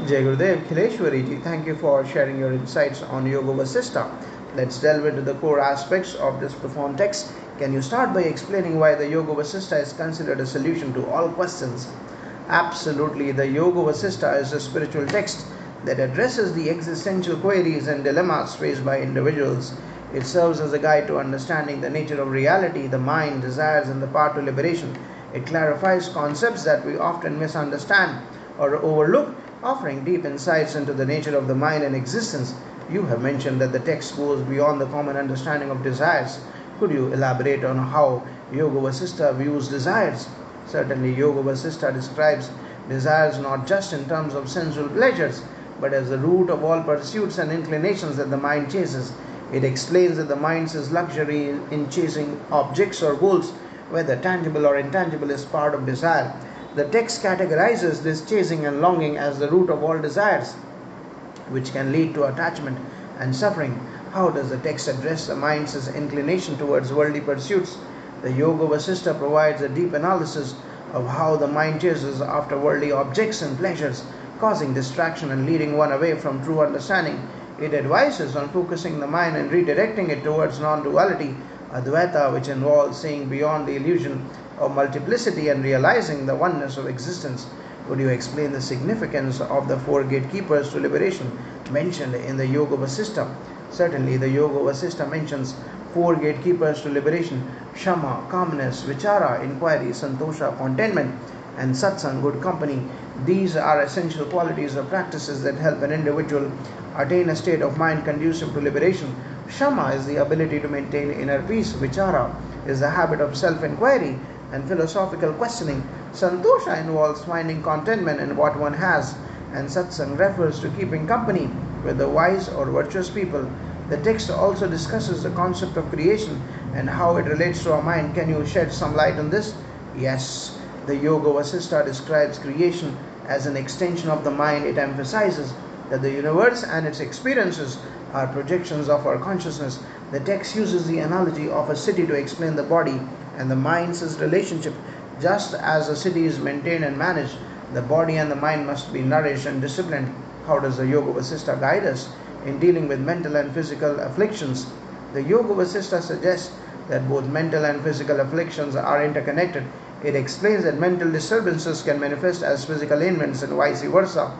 Jai Gurudev, Khileshwari ji, thank you for sharing your insights on Yoga Vasistha. Let's delve into the core aspects of this profound text. Can you start by explaining why the Yoga Vasistha is considered a solution to all questions? Absolutely, the Yoga Vasistha is a spiritual text that addresses the existential queries and dilemmas faced by individuals. It serves as a guide to understanding the nature of reality, the mind, desires, and the path to liberation. It clarifies concepts that we often misunderstand or overlook, offering deep insights into the nature of the mind and existence. You have mentioned that the text goes beyond the common understanding of desires. Could you elaborate on how Yoga Vasistha views desires? Certainly, Yoga Vasistha describes desires not just in terms of sensual pleasures, but as the root of all pursuits and inclinations that the mind chases. It explains that the mind's luxury in chasing objects or goals, whether tangible or intangible, is part of desire. The text categorizes this chasing and longing as the root of all desires, which can lead to attachment and suffering. How does the text address the mind's inclination towards worldly pursuits? The Yoga Vasistha provides a deep analysis of how the mind chases after worldly objects and pleasures, causing distraction and leading one away from true understanding. It advises on focusing the mind and redirecting it towards non duality, Advaita, which involves seeing beyond the illusion of multiplicity and realizing the oneness of existence. Could you explain the significance of the four gatekeepers to liberation mentioned in the Yoga Vasistha? Certainly, the Yoga Vasistha mentions four gatekeepers to liberation: Shama, calmness; Vichara, inquiry; Santosha, contentment; and Satsang, good company. These are essential qualities or practices that help an individual attain a state of mind conducive to liberation. Shama is the ability to maintain inner peace. Vichara is the habit of self-inquiry and philosophical questioning. Santosha involves finding contentment in what one has, and Satsang refers to keeping company with the wise or virtuous people. The text also discusses the concept of creation and how it relates to our mind. Can you shed some light on this? Yes. The Yoga Vasistha describes creation as an extension of the mind. It emphasizes that the universe and its experiences are projections of our consciousness. The text uses the analogy of a city to explain the body and the mind's relationship. Just as a city is maintained and managed, the body and the mind must be nourished and disciplined. How does the Yoga Vasistha guide us in dealing with mental and physical afflictions? The Yoga Vasistha suggests that both mental and physical afflictions are interconnected. It explains that mental disturbances can manifest as physical ailments and vice versa.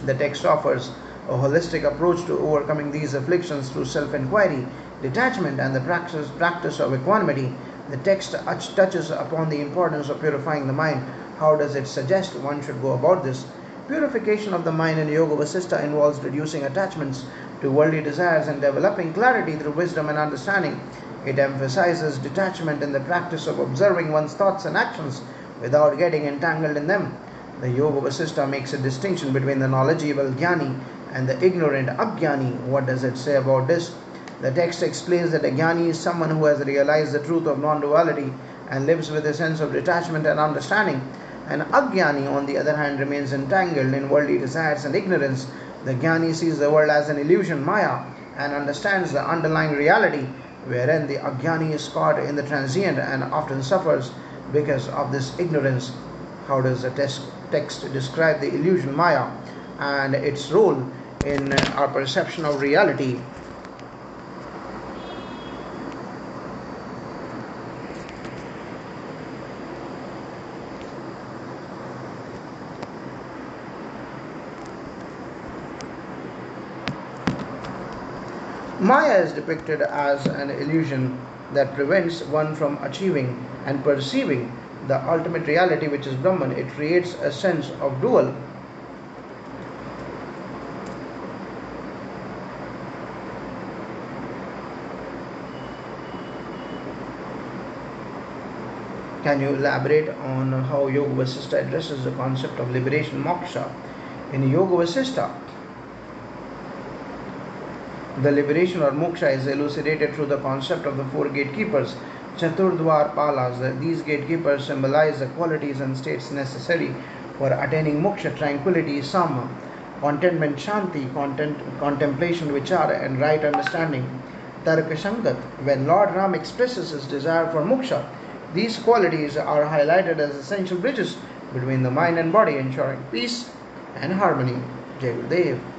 The text offers a holistic approach to overcoming these afflictions through self-inquiry, detachment, and the practice of equanimity. The text touches upon the importance of purifying the mind. How does it suggest one should go about this? Purification of the mind in Yoga Vasistha involves reducing attachments to worldly desires and developing clarity through wisdom and understanding. It emphasizes detachment in the practice of observing one's thoughts and actions without getting entangled in them. The Yoga Vasistha makes a distinction between the knowledgeable jnani and the ignorant ajnani. What does it say about this? The text explains that a jnani is someone who has realized the truth of non-duality and lives with a sense of detachment and understanding. An ajnani, on the other hand, remains entangled in worldly desires and ignorance. The jnani sees the world as an illusion, maya, and understands the underlying reality, wherein the ajnani is caught in the transient and often suffers because of this ignorance. How does the text describe the illusion maya and its role in our perception of reality? Maya is depicted as an illusion that prevents one from achieving and perceiving the ultimate reality, which is Brahman. It creates a sense of dual. Can you elaborate on how Yoga Vasistha addresses the concept of liberation, moksha? In Yoga Vasistha, the liberation or moksha is elucidated through the concept of the four gatekeepers, Chaturdwar Palas. These gatekeepers symbolize the qualities and states necessary for attaining moksha: tranquility, sama; contentment, shanti; contemplation, vichara; and right understanding, tarkashangat. When Lord Ram expresses his desire for moksha, these qualities are highlighted as essential bridges between the mind and body, ensuring peace and harmony. Jai Gurudev.